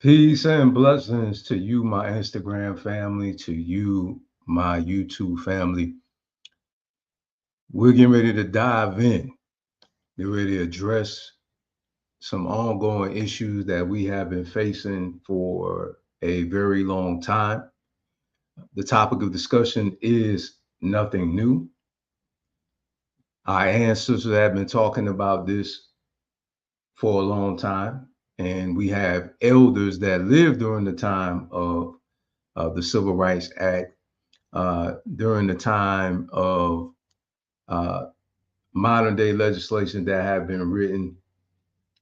Peace and blessings to you, my Instagram family, to you, my YouTube family. We're getting ready to dive in, get ready to address some ongoing issues that we have been facing for a very long time. The topic of discussion is nothing new. Our ancestors have been talking about this for a long time, and we have elders that lived during the time of the Civil Rights Act during the time of uh, modern day legislation that have been written,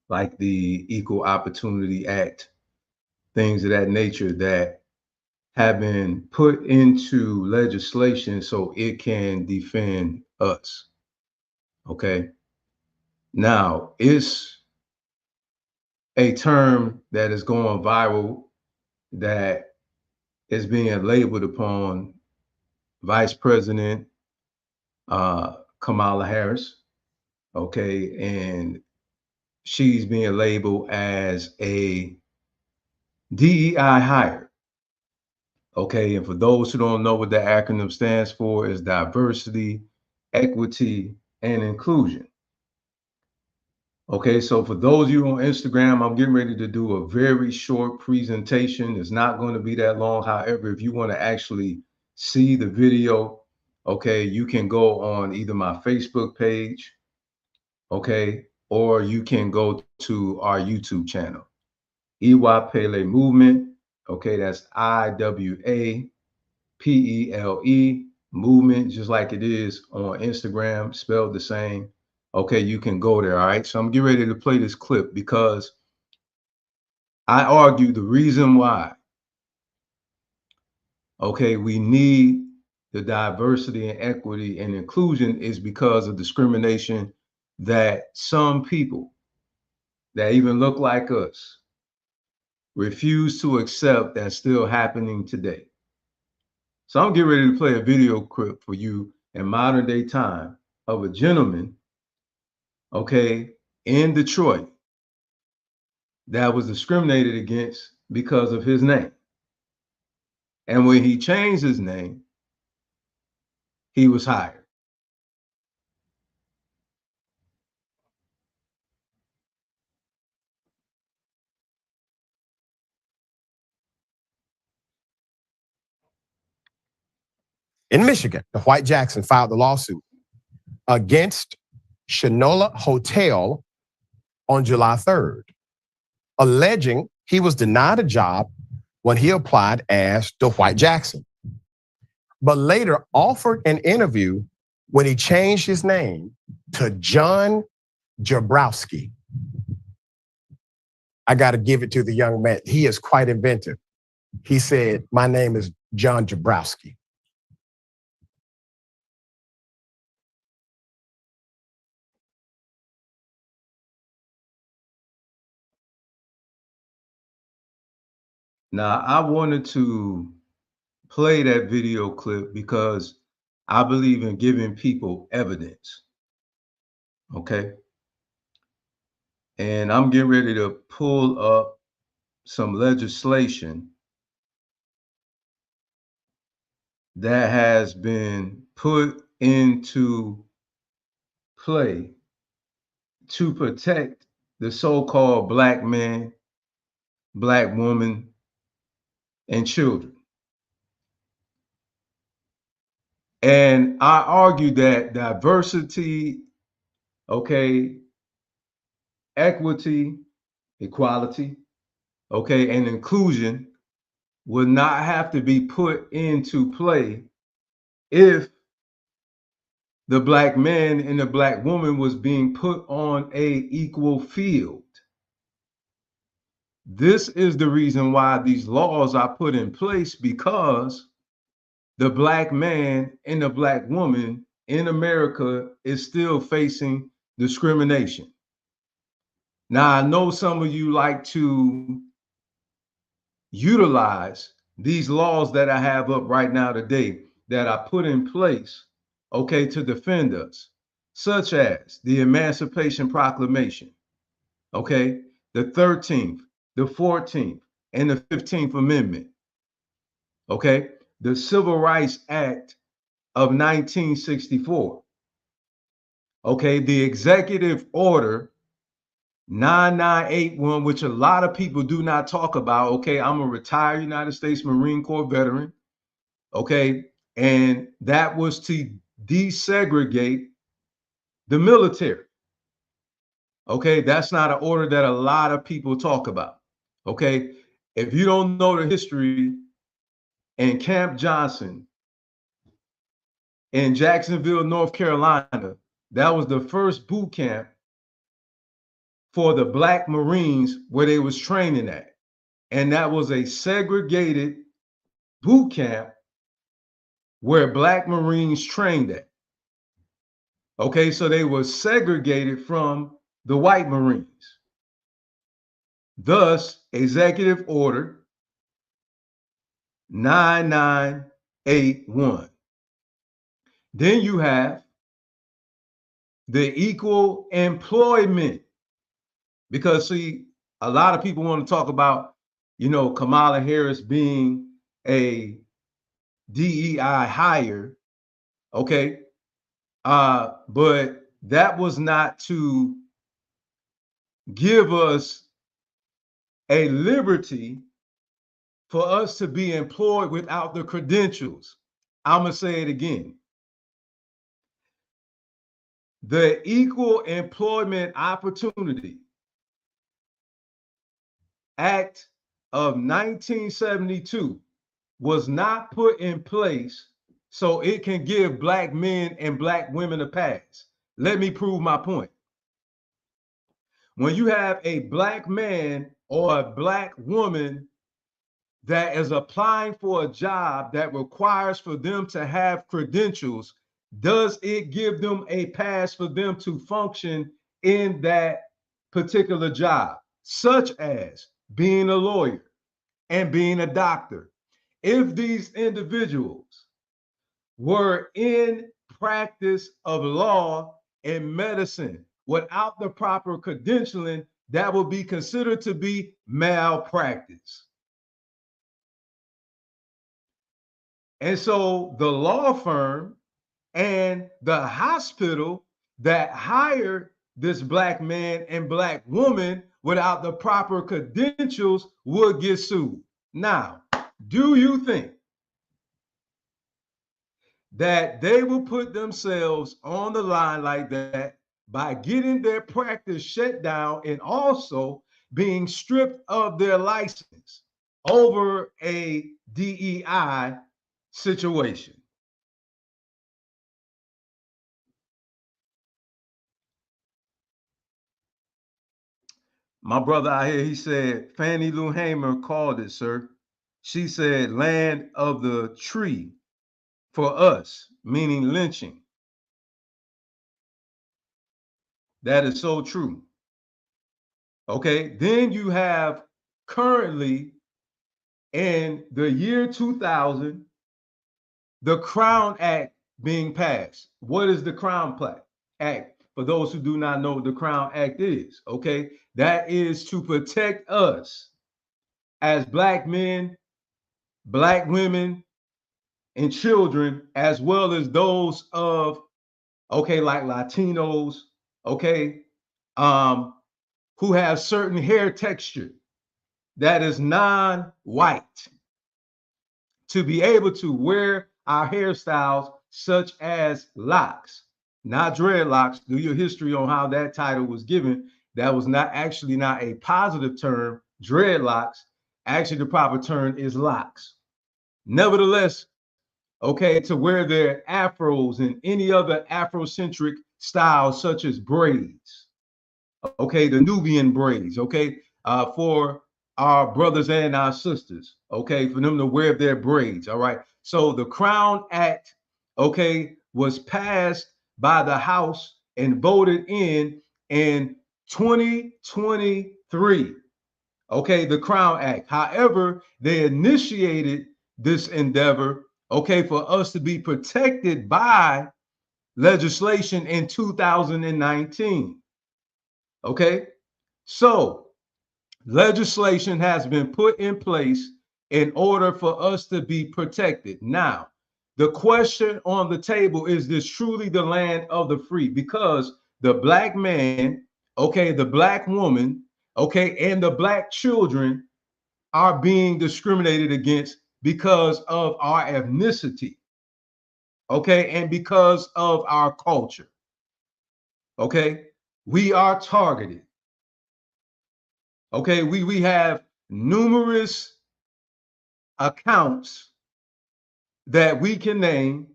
like the Equal Opportunity Act, things of that nature that have been put into legislation so it can defend us. Okay. Now, it's a term that is going viral that is being labeled upon Vice President uh, Kamala Harris. Okay. And she's being labeled as a DEI hire. Okay. And for those who don't know what the acronym stands for, is diversity, equity, and inclusion. Okay. So for those of you on Instagram, I'm getting ready to do a very short presentation. It's not going to be that long. However, if you want to actually see the video, okay, you can go on either my Facebook page, okay, or you can go to our YouTube channel. Iwa Pele Movement. Okay, that's IWAPELE Movement, just like it is on Instagram, spelled the same. Okay, you can go there. All right. So I'm getting ready to play this clip because I argue the reason why, okay, we need the diversity and equity and inclusion is because of discrimination that some people that even look like us refuse to accept that's still happening today. So I'm getting ready to play a video clip for you in modern day time of a gentleman, okay, in Detroit that was discriminated against because of his name. And when he changed his name, he was hired. In Michigan, the White Jackson filed the lawsuit against Shinola Hotel on July 3rd, alleging he was denied a job when he applied as the White Jackson, but later offered an interview when he changed his name to John Jabrowski. I got to give it to the young man. He is quite inventive. He said, "My name is John Jabrowski." Now, I wanted to play that video clip because I believe in giving people evidence. Okay. And I'm getting ready to pull up some legislation that has been put into play to protect the so-called black man, black woman, and children. And I argue that diversity, okay, equity, equality, okay, and inclusion would not have to be put into play if the black man and the black woman was being put on a equal field. This is the reason why these laws are put in place, because the black man and the black woman in America is still facing discrimination. Now, I know some of you like to utilize these laws that I have up right now today that I put in place, okay, to defend us, such as the Emancipation Proclamation, okay, the 13th, the 14th, and the 15th Amendment. Okay, the Civil Rights Act of 1964. Okay, the executive order 9981, which a lot of people do not talk about. Okay, I'm a retired United States Marine Corps veteran. Okay, and that was to desegregate the military. Okay, that's not an order that a lot of people talk about. Okay, if you don't know the history, in Camp Johnson in Jacksonville, North Carolina, that was the first boot camp for the Black Marines where they was training at. And that was a segregated boot camp where Black Marines trained at. Okay, so they were segregated from the white Marines. Thus, Executive Order 9981. Then you have the Equal Employment, because see, a lot of people want to talk about, Kamala Harris being a DEI hire, okay? But that was not to give us a liberty for us to be employed without the credentials. I'm going to say it again. The Equal Employment Opportunity Act of 1972 was not put in place so it can give Black men and Black women a pass. Let me prove my point. When you have a Black man or a Black woman that is applying for a job that requires for them to have credentials, does it give them a pass for them to function in that particular job, such as being a lawyer and being a doctor? If these individuals were in practice of law and medicine without the proper credentialing, that would be considered to be malpractice. And so the law firm and the hospital that hired this Black man and Black woman without the proper credentials would get sued. Now, do you think that they will put themselves on the line like that by getting their practice shut down and also being stripped of their license over a DEI situation? My brother out here, he said, Fannie Lou Hamer called it, sir. She said, land of the tree for us, meaning lynching. That is so true. Okay, then you have currently in the year 2000, the Crown Act being passed. What is the Crown Act? For those who do not know what the Crown Act is, okay, that is to protect us as Black men, Black women, and children, as well as those of, okay, like Latinos, okay, who have certain hair texture that is non-white, to be able to wear our hairstyles such as locks, not dreadlocks. Do your history on how that title was given. That was not a positive term, dreadlocks. Actually, the proper term is locks. Nevertheless, okay, to wear their afros and any other Afrocentric styles such as braids, okay, the Nubian braids, okay, for our brothers and our sisters, okay, for them to wear their braids, all right. So the Crown Act, okay, was passed by the House and voted in 2023, okay, the Crown Act. However, they initiated this endeavor, okay, for us to be protected by legislation in 2019. Okay, so Legislation has been put in place in order for us to be protected. Now, the question on the table is this truly the land of the free? Because the black man, okay, the black woman, okay, and the black children are being discriminated against because of our ethnicity, okay, and because of our culture, okay? We are targeted, okay? We have numerous accounts that we can name,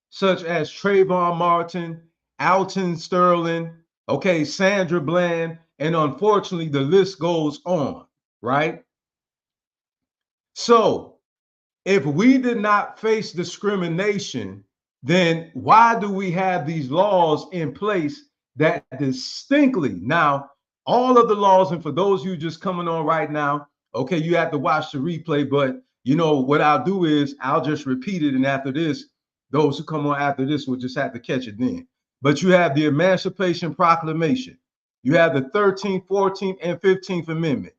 such as Trayvon Martin, Alton Sterling, okay, Sandra Bland, and unfortunately, the list goes on, right? So, if we did not face discrimination, then why do we have these laws in place that distinctly now all of the laws, and for those of you just coming on right now, okay, you have to watch the replay, but you know what I'll do is I'll just repeat it, and after this, those who come on after this will just have to catch it then. But you have the Emancipation Proclamation, you have the 13th, 14th, and 15th Amendment,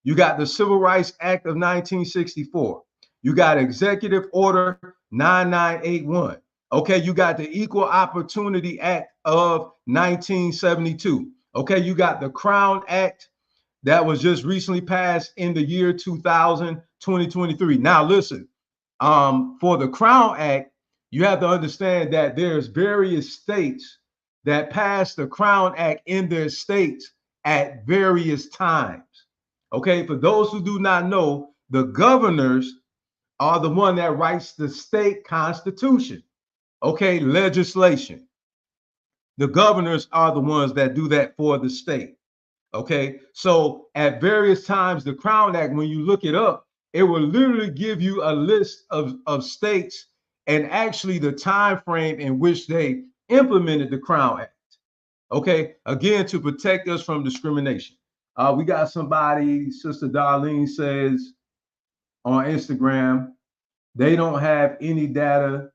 you got the Civil Rights Act of 1964. You got Executive Order 9981. Okay, you got the Equal Opportunity Act of 1972. Okay, you got the Crown Act that was just recently passed in the year 2000, 2023. Now, listen, for the Crown Act, you have to understand that there's various states that passed the Crown Act in their states at various times. Okay, for those who do not know, the governors are the one that writes the state constitution, okay, legislation. The governors are the ones that do that for the state, okay? So at various times, the Crown Act, when you look it up, it will literally give you a list of states and actually the time frame in which they implemented the Crown Act, okay? Again, to protect us from discrimination. We got somebody, Sister Darlene says on Instagram, they don't have any data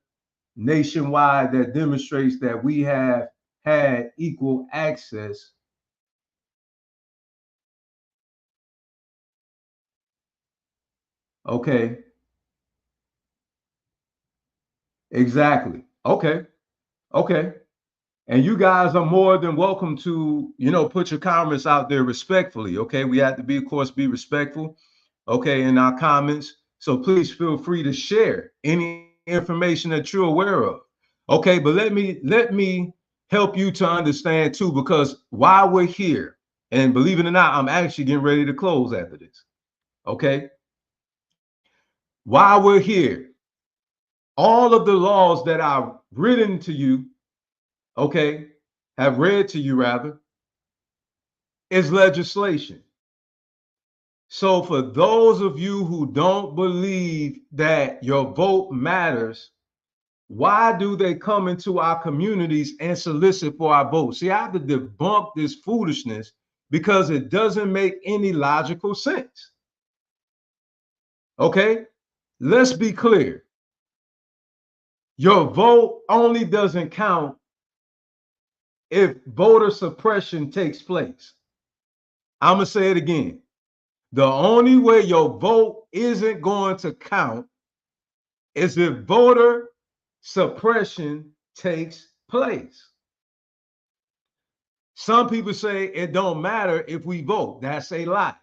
nationwide that demonstrates that we have had equal access. Okay, exactly. Okay, okay. And you guys are more than welcome to, you know, put your comments out there respectfully. Okay, we have to be, of course, be respectful. Okay, in our comments. So please feel free to share any information that you're aware of. Okay, but let me help you to understand too, because while we're here, and believe it or not, I'm actually getting ready to close after this. Okay, while we're here, all of the laws that I've written to you, okay, have read to you rather, is legislation. So for those of you who don't believe that your vote matters, why do they come into our communities and solicit for our vote? See, I have to debunk this foolishness because it doesn't make any logical sense. Okay, let's be clear. Your vote only doesn't count if voter suppression takes place. I'm going to say it again. The only way your vote isn't going to count is if voter suppression takes place. Some people say it don't matter if we vote. That's a lie.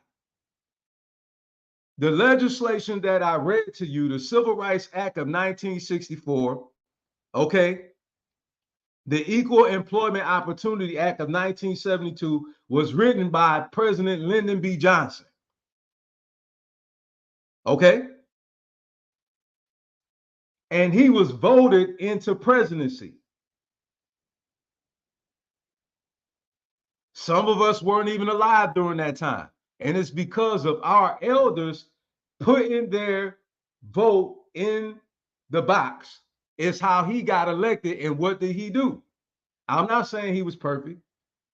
The legislation that I read to you, the Civil Rights Act of 1964, okay, the Equal Employment Opportunity Act of 1972 was written by President Lyndon B. Johnson. Okay? And he was voted into presidency. Some of us weren't even alive during that time. And it's because of our elders putting their vote in the box. It's how he got elected. And what did he do? I'm not saying he was perfect,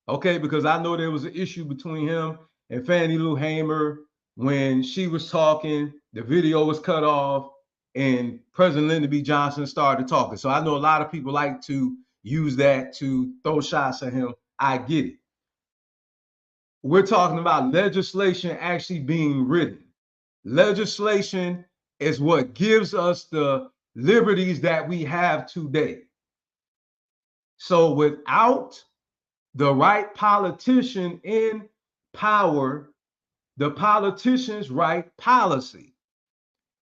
okay, because I know there was an issue between him and Fannie Lou Hamer when she was talking, the video was cut off, and President Lyndon B. Johnson started talking. So I know a lot of people like to use that to throw shots at him. I get it. We're talking about legislation actually being written. Legislation is what gives us the liberties that we have today. So without the right politician in power, the politicians write policy.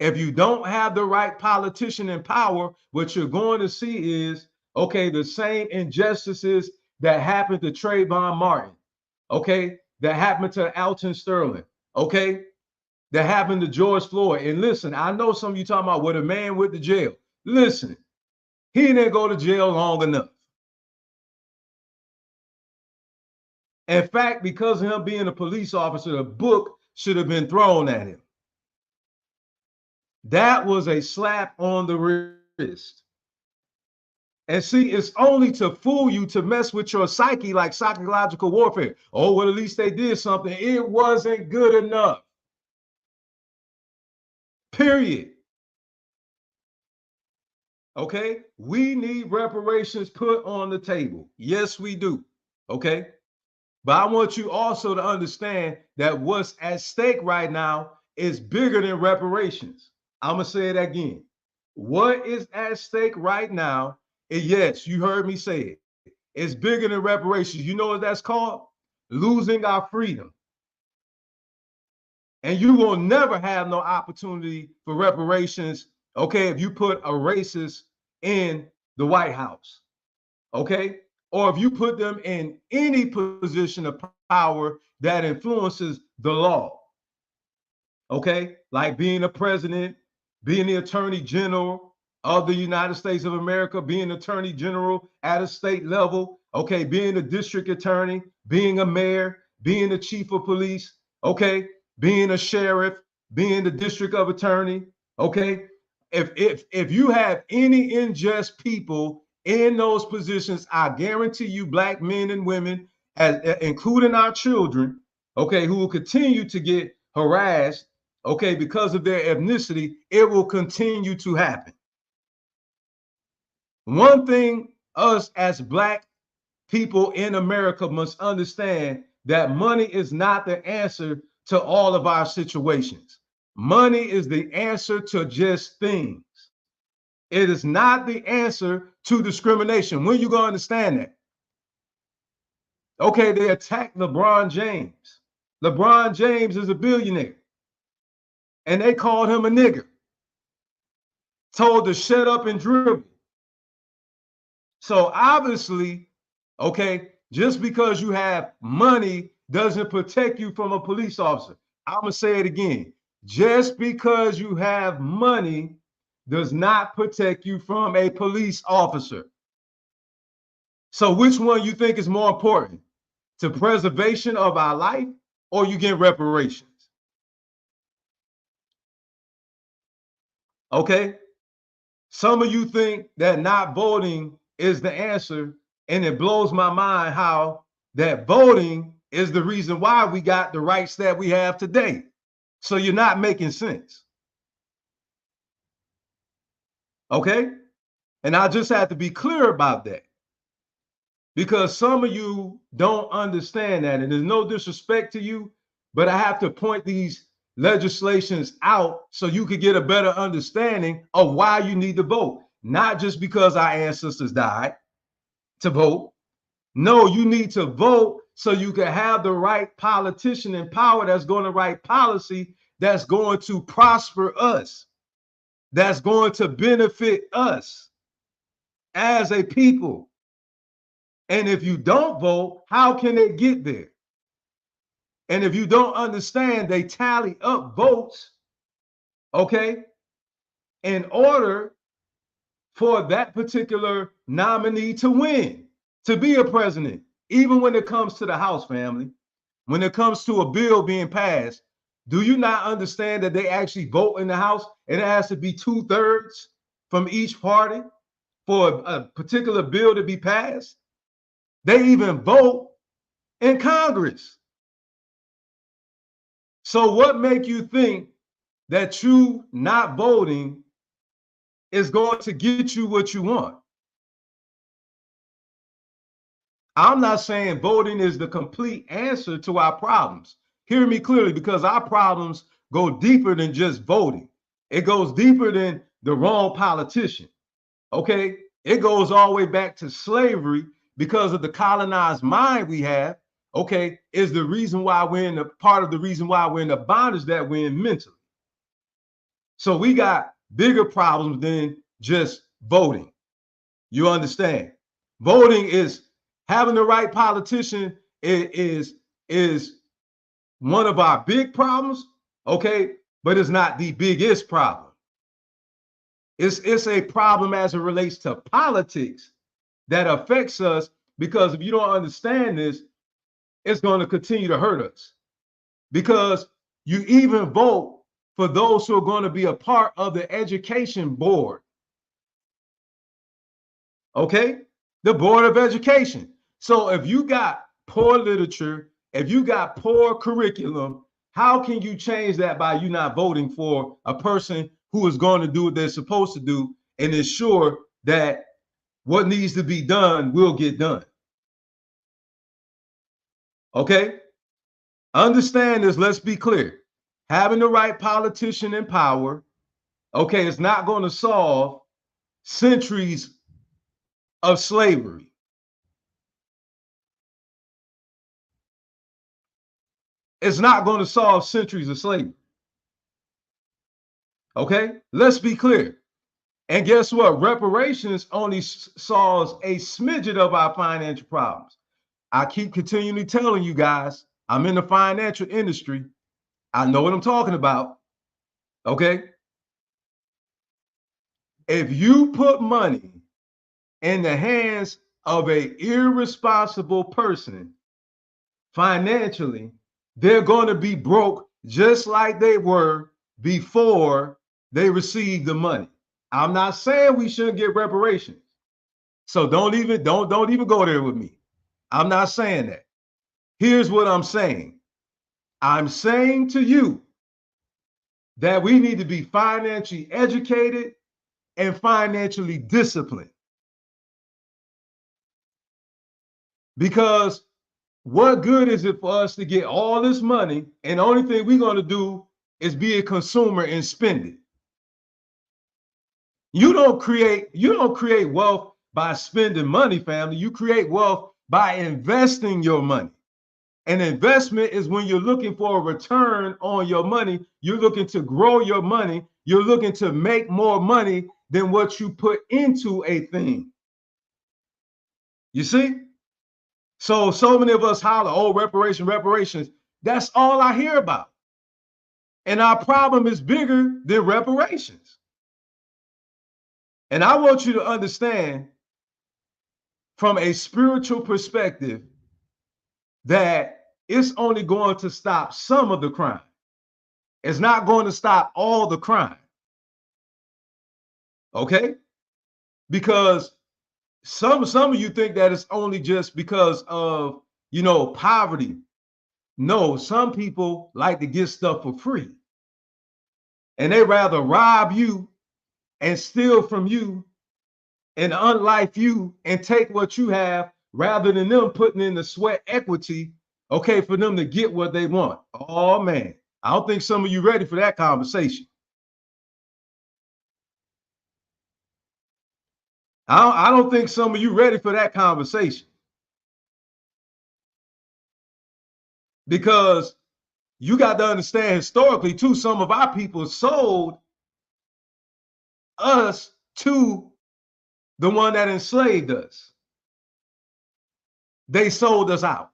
If you don't have the right politician in power, what you're going to see is, okay, the same injustices that happened to Trayvon Martin, okay, that happened to Alton Sterling, okay, that happened to George Floyd. And listen, I know some of you talking about what a man went to jail. Listen, he didn't go to jail long enough. In fact, because of him being a police officer, the book should have been thrown at him. That was a slap on the wrist. And see, it's only to fool you, to mess with your psyche, like psychological warfare. Oh, well, at least they did something. It wasn't good enough. Period. Okay? We need reparations put on the table. Yes, we do. Okay? But I want you also to understand that what's at stake right now is bigger than reparations. I'm going to say it again. What is at stake right now is, yes, you heard me say it. It's bigger than reparations. You know what that's called? Losing our freedom. And you will never have no opportunity for reparations, okay, if you put a racist in the White House, okay? Or if you put them in any position of power that influences the law, okay? Like being a president, being the attorney general of the United States of America, being attorney general at a state level, okay? Being a district attorney, being a mayor, being the chief of police, okay? Being a sheriff, being the district of attorney, okay? If you have any unjust people in those positions, I guarantee you, black men and women, including our children, okay, who will continue to get harassed, okay, because of their ethnicity, it will continue to happen. One thing us as black people in America must understand, that money is not the answer to all of our situations. Money is the answer to just things. It is not the answer to discrimination. When you gonna understand that? Okay, they attacked LeBron James. LeBron James is a billionaire. And they called him a nigger. Told to shut up and dribble. So obviously, okay, just because you have money doesn't protect you from a police officer. I'm gonna say it again. Just because you have money does not protect you from a police officer. So which one you think is more important? To preservation of our life, or you get reparations? Okay. Some of you think that not voting is the answer, and it blows my mind how that voting is the reason why we got the rights that we have today. So you're not making sense. Okay? And I just have to be clear about that, because some of you don't understand that, and there's no disrespect to you, but I have to point these legislations out so you could get a better understanding of why you need to vote. Not just because our ancestors died to vote. No, you need to vote so you can have the right politician in power that's going to write policy that's going to prosper us, that's going to benefit us as a people. And if you don't vote, how can they get there? And if you don't understand, they tally up votes, okay, in order for that particular nominee to win, to be a president. Even when it comes to the House, family, when it comes to a bill being passed, do you not understand that they actually vote in the House, and it has to be 2/3 from each party for a particular bill to be passed? They even vote in Congress. So what make you think that you not voting is going to get you what you want? I'm not saying voting is the complete answer to our problems. Hear me clearly, because our problems go deeper than just voting. It goes deeper than the wrong politician. Okay? It goes all the way back to slavery because of the colonized mind we have. Okay, is the reason why we're in the part of the reason why we're in the bondage that we're in mentally. So we got bigger problems than just voting. You understand? Voting is having the right politician is one of our big problems, okay? But it's not the biggest problem. It's a problem as it relates to politics that affects us, because if you don't understand this, it's going to continue to hurt us. Because you even vote for those who are going to be a part of the education board. Okay? The Board of Education. So if you got poor literature, if you got poor curriculum, how can you change that by you not voting for a person who is going to do what they're supposed to do and ensure that what needs to be done will get done? Okay? Understand this. Let's be clear. Having the right politician in power, okay, is not going to solve centuries of slavery. It's not going to solve centuries of slavery. Okay, let's be clear. And guess what? Reparations only solves a smidget of our financial problems. I keep continually telling you guys, I'm in the financial industry. I know what I'm talking about. Okay. If you put money in the hands of an irresponsible person financially, they're going to be broke just like they were before they received the money. I'm not saying we shouldn't get reparations. So don't even go there with me. I'm not saying that. Here's what I'm saying. I'm saying to you that we need to be financially educated and financially disciplined. Because what good is it for us to get all this money and the only thing we're going to do is be a consumer and spend it? You don't create wealth by spending money, family. You create wealth by investing your money. An investment is when you're looking for a return on your money. You're looking to grow your money. You're looking to make more money than what you put into a thing. You see? So many of us holler, oh, reparations. That's all I hear about. And our problem is bigger than reparations. And I want you to understand from a spiritual perspective that it's only going to stop some of the crime. It's not going to stop all the crime. Okay? Because some of you think that it's only just because of, poverty. No, some people like to get stuff for free. And they rather rob you and steal from you and unlife you and take what you have rather than them putting in the sweat equity, okay, for them to get what they want. Oh, man. I don't think some of you ready for that conversation. I don't think some of you ready for that conversation. Because you got to understand historically, too, some of our people sold us to the one that enslaved us. They sold us out.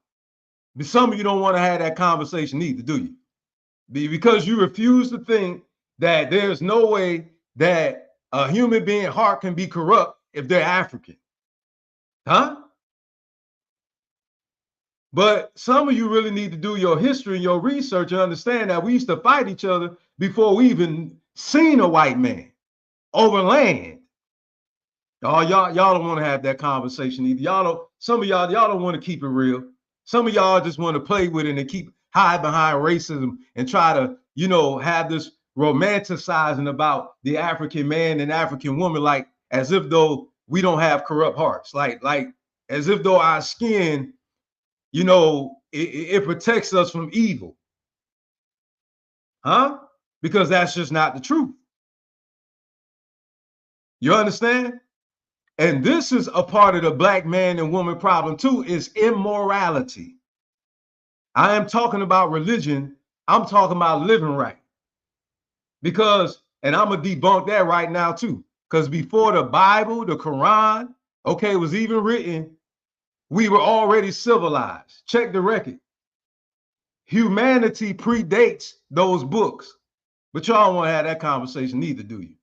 But some of you don't want to have that conversation either, do you? Because you refuse to think that there's no way that a human being heart can be corrupt if they're African. Huh? But some of you really need to do your history and your research and understand that we used to fight each other before we even seen a white man over land. Y'all don't want to have that conversation either. Some of y'all don't want to keep it real. Some of y'all just want to play with it and keep hide behind racism and try to, have this romanticizing about the African man and African woman, like as if though we don't have corrupt hearts. Like as if though our skin, you know, it protects us from evil. Huh? Because that's just not the truth. You understand? And this is a part of the black man and woman problem too, is immorality. I am talking about religion. I'm talking about living right. Because, and I'm going to debunk that right now too. Because before the Bible, the Quran, okay, was even written, we were already civilized. Check the record. Humanity predates those books. But y'all don't want to have that conversation neither, do you?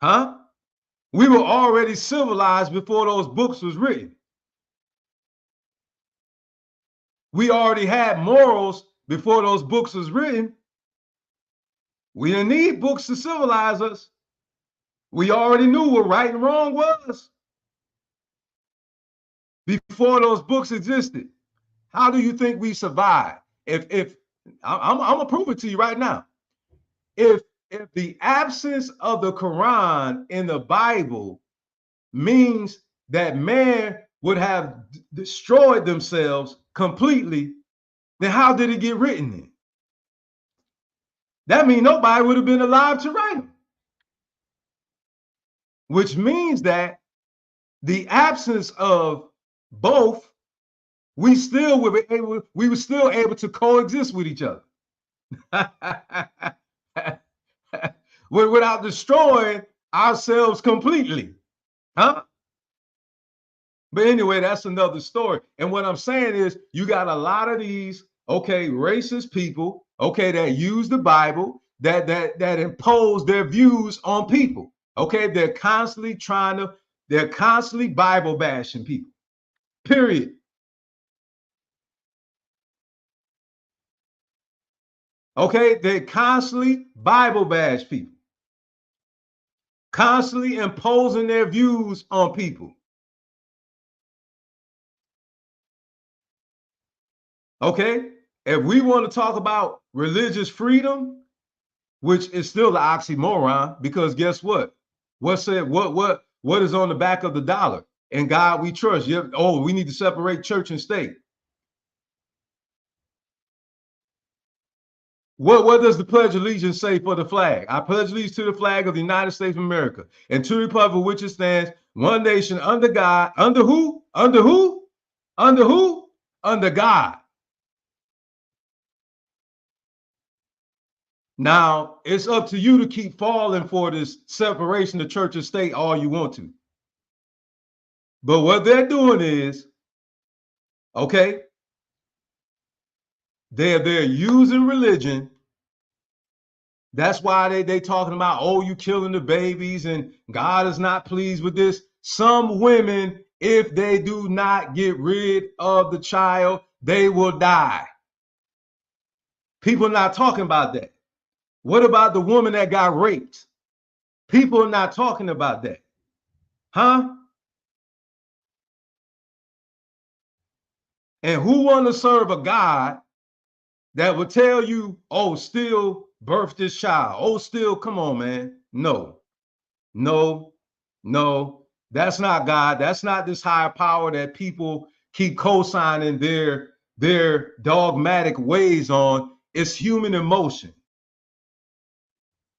Huh? We were already civilized before those books was written. We already had morals before those books was written. We didn't need books to civilize us. We already knew what right and wrong was before those books existed. How do you think we survived? If I'm gonna prove it to you right now. If the absence of the Quran in the Bible means that man would have destroyed themselves completely, then how did it get written then? That means nobody would have been alive to write them. Which means that the absence of both, we were still able to coexist with each other without destroying ourselves completely. Huh? But anyway, that's another story. And what I'm saying is, you got a lot of these, okay, racist people, okay, that use the Bible, that impose their views on people. Okay, they're constantly Bible bashing people. Period. Okay, they constantly Bible bash people. Constantly imposing their views on people. Okay, if we want to talk about religious freedom, which is still an oxymoron, because guess what? What is on the back of the dollar? In God we trust. We need to separate church and state. What does the Pledge of Allegiance say for the flag? I pledge allegiance to the flag of the United States of America and to the republic which it stands, one nation under God. Under who? Under who? Under who? Under God. Now, it's up to you to keep falling for this separation of church and state all you want to. But what they're doing is, okay, they're using religion. That's why they talking about, oh, you killing the babies and God is not pleased with this. Some women, if they do not get rid of the child, they will die. People are not talking about that. What about the woman that got raped? People are not talking about that. Huh? And who want to serve a God that would tell you, oh, still birth this child? Oh, still, come on, man. No, that's not God. That's not this higher power that people keep co-signing their dogmatic ways on. It's human emotion.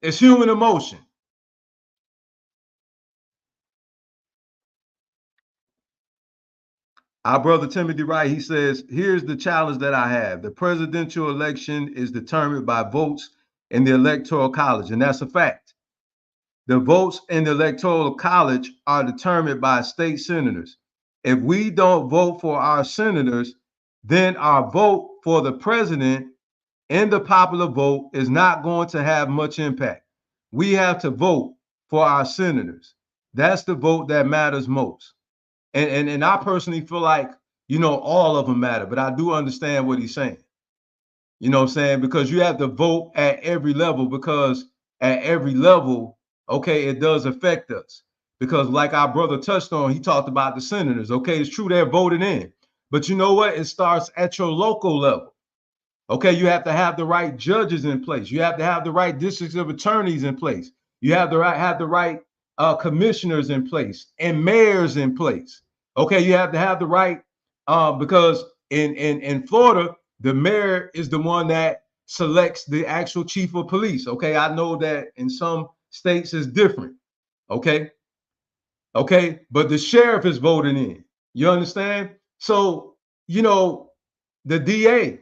It's human emotion. Our brother Timothy Wright, he says, here's the challenge that I have. The presidential election is determined by votes in the electoral college, and that's a fact. The votes in the electoral college are determined by state senators. If we don't vote for our senators, then our vote for the president in the popular vote is not going to have much impact. We have to vote for our senators. That's the vote that matters most. And I personally feel like, all of them matter, but I do understand what he's saying. You know what I'm saying? Because you have to vote at every level, because at every level, okay, it does affect us. Because like our brother touched on, he talked about the senators. Okay, it's true they're voted in, but you know what? It starts at your local level. Okay, you have to have the right judges in place. You have to have the right districts of attorneys in place. You have to have the right commissioners in place and mayors in place. Okay, you have to have the right, because in Florida, the mayor is the one that selects the actual chief of police. Okay, I know that in some states is different. Okay, but the sheriff is voting in. You understand? So the DA,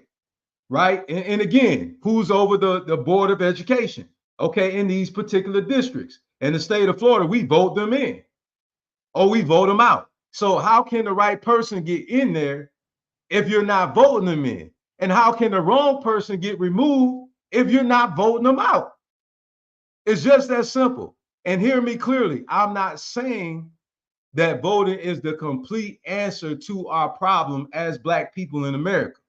right? And again, who's over the board of education? Okay, in these particular districts in the state of Florida, we vote them in or we vote them out. So how can the right person get in there if you're not voting them in? And how can the wrong person get removed if you're not voting them out? It's just that simple. And hear me clearly, I'm not saying that voting is the complete answer to our problem as Black people in America.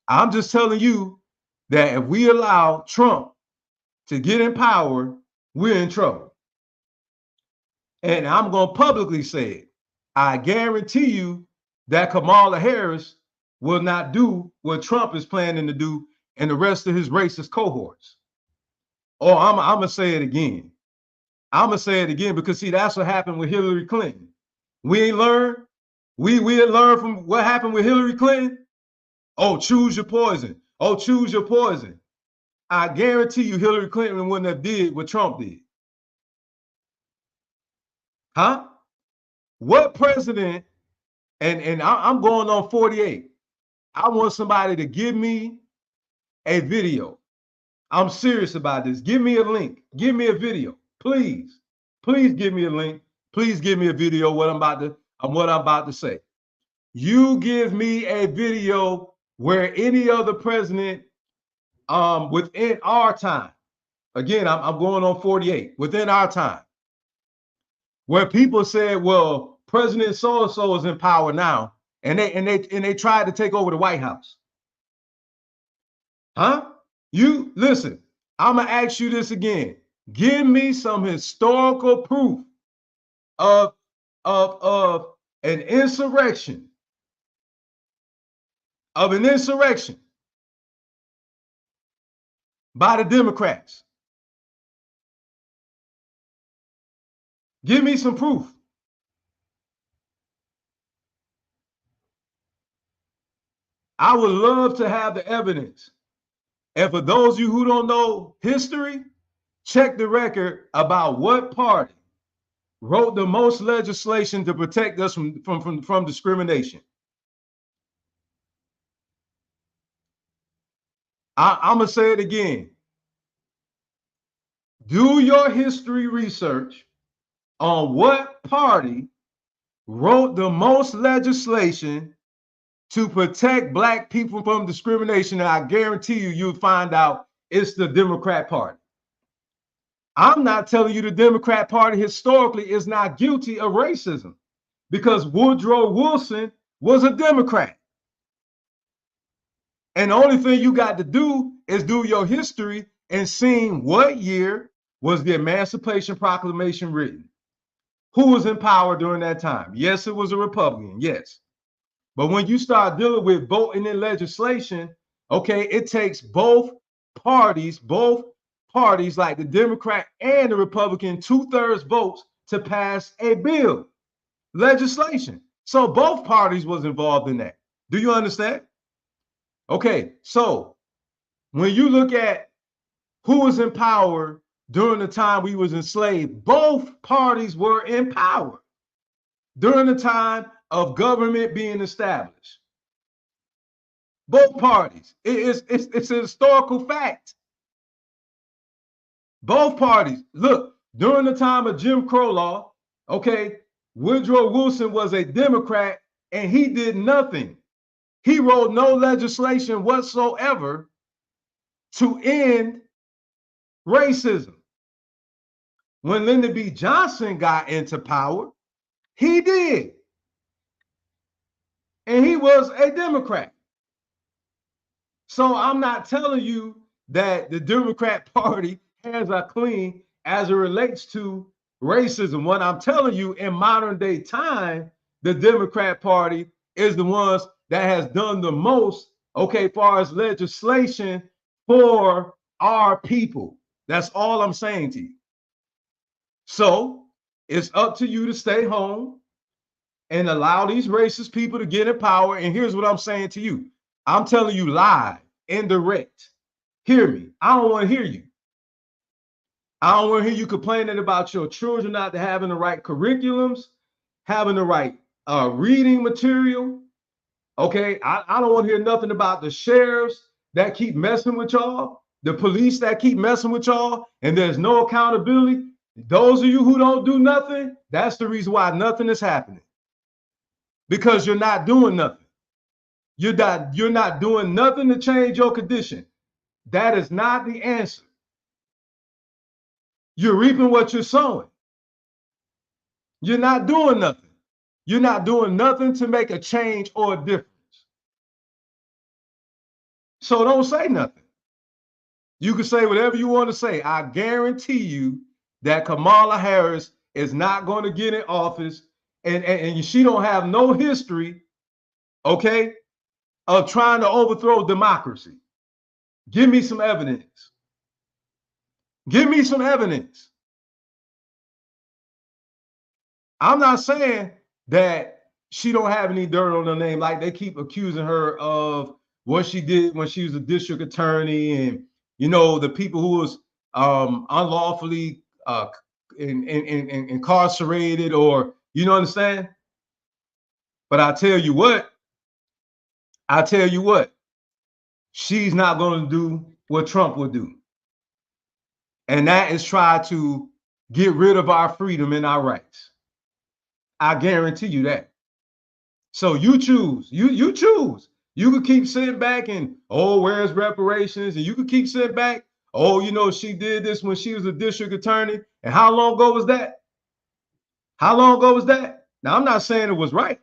I'm just telling you that if we allow Trump to get in power, we're in trouble. And I'm going to publicly say it. I guarantee you that Kamala Harris will not do what Trump is planning to do and the rest of his racist cohorts. Or I'm going to say it again. I'm going to say it again because, see, that's what happened with Hillary Clinton. We ain't learned. We had learned from what happened with Hillary Clinton. Oh, choose your poison. Oh, choose your poison. I guarantee you Hillary Clinton wouldn't have did what Trump did. Huh? What president, and I'm going on 48. I want somebody to give me a video. I'm serious about this. Give me a link. Give me a video. Please. Please give me a link. Please give me a video what I'm about to say. You give me a video where any other president within our time, again, I'm going on 48, within our time, where people said, well, President so-and-so is in power now, and they tried to take over the White House. Huh? You listen, I'm gonna ask you this again. Give me some historical proof of an insurrection. Of an insurrection by the Democrats. Give me some proof. I would love to have the evidence. And for those of you who don't know history, check the record about what party wrote the most legislation to protect us from discrimination. I'm going to say it again. Do your history research on what party wrote the most legislation to protect Black people from discrimination, and I guarantee you'll find out it's the Democrat Party. I'm not telling you the Democrat Party historically is not guilty of racism because Woodrow Wilson was a Democrat. And the only thing you got to do is do your history and see what year was the Emancipation Proclamation written. Who was in power during that time? Yes, it was a Republican, yes. But when you start dealing with voting in legislation, okay, it takes both parties like the Democrat and the Republican, 2/3 votes to pass a bill, legislation. So both parties was involved in that. Do you understand? Okay, so when you look at who was in power during the time we was enslaved, both parties were in power during the time of government being established. Both parties. It's a historical fact. Both parties. Look, during the time of Jim Crow law, okay, Woodrow Wilson was a Democrat and he did nothing. He wrote no legislation whatsoever to end racism. When Lyndon B. Johnson got into power, he did. And he was a Democrat. So I'm not telling you that the Democrat Party hands are clean as it relates to racism. What I'm telling you, in modern day time, the Democrat Party is the ones that has done the most, okay, far as legislation for our people. That's all I'm saying to you. So it's up to you to stay home, and allow these racist people to get in power. And here's what I'm saying to you. I'm telling you live, indirect. Hear me. I don't want to hear you. I don't want to hear you complaining about your children not having the right curriculums, having the right reading material. Okay, I don't want to hear nothing about the sheriffs that keep messing with y'all, the police that keep messing with y'all, and there's no accountability. Those of you who don't do nothing, that's the reason why nothing is happening. Because you're not doing nothing. You're not doing nothing to change your condition. That is not the answer. You're reaping what you're sowing. You're not doing nothing. You're not doing nothing to make a change or a difference. So don't say nothing. You can say whatever you want to say. I guarantee you that Kamala Harris is not going to get in office, and she don't have no history, okay, of trying to overthrow democracy. Give me some evidence. Give me some evidence. I'm not saying that she don't have any dirt on her name, like they keep accusing her of what she did when she was a district attorney, and the people who was unlawfully incarcerated, or understand. But I tell you what, she's not going to do what Trump would do, and that is try to get rid of our freedom and our rights. I guarantee you that. So you choose. You choose. You could keep sitting back and, oh, where's reparations? And you could keep sitting back. Oh, she did this when she was a district attorney. And how long ago was that? How long ago was that? Now, I'm not saying it was right.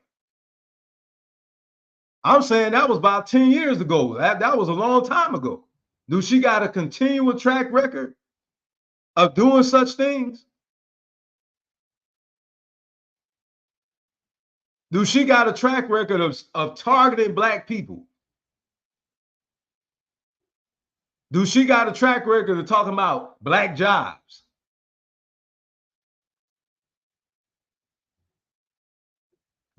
I'm saying that was about 10 years ago. That was a long time ago. Do she got a continual track record of doing such things? Do she got a track record of targeting Black people? Do she got a track record of talking about Black jobs?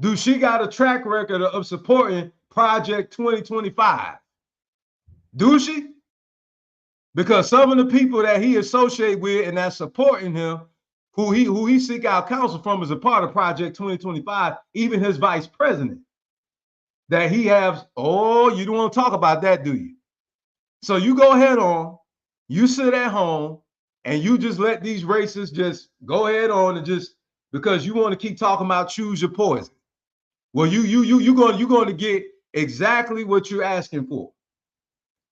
Do she got a track record of supporting Project 2025? Do she? Because some of the people that he associates with and that's supporting him, who he seek out counsel from, is a part of Project 2025, even his vice president. That he has, you don't want to talk about that, do you? So you go ahead on, you sit at home, and you just let these racists just go ahead on and just, because you want to keep talking about choose your poison. Well, you're going to get exactly what you're asking for.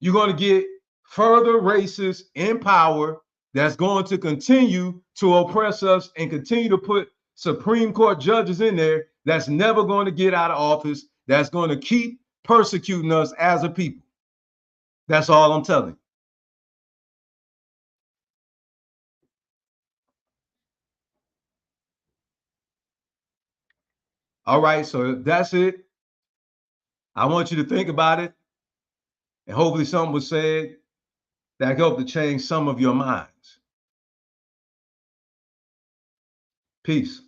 You're going to get further racists in power that's going to continue to oppress us and continue to put Supreme Court judges in there that's never going to get out of office, that's going to keep persecuting us as a people. That's all I'm telling you. All right, so that's it. I want you to think about it, and hopefully something was said that helped to change some of your minds. Peace.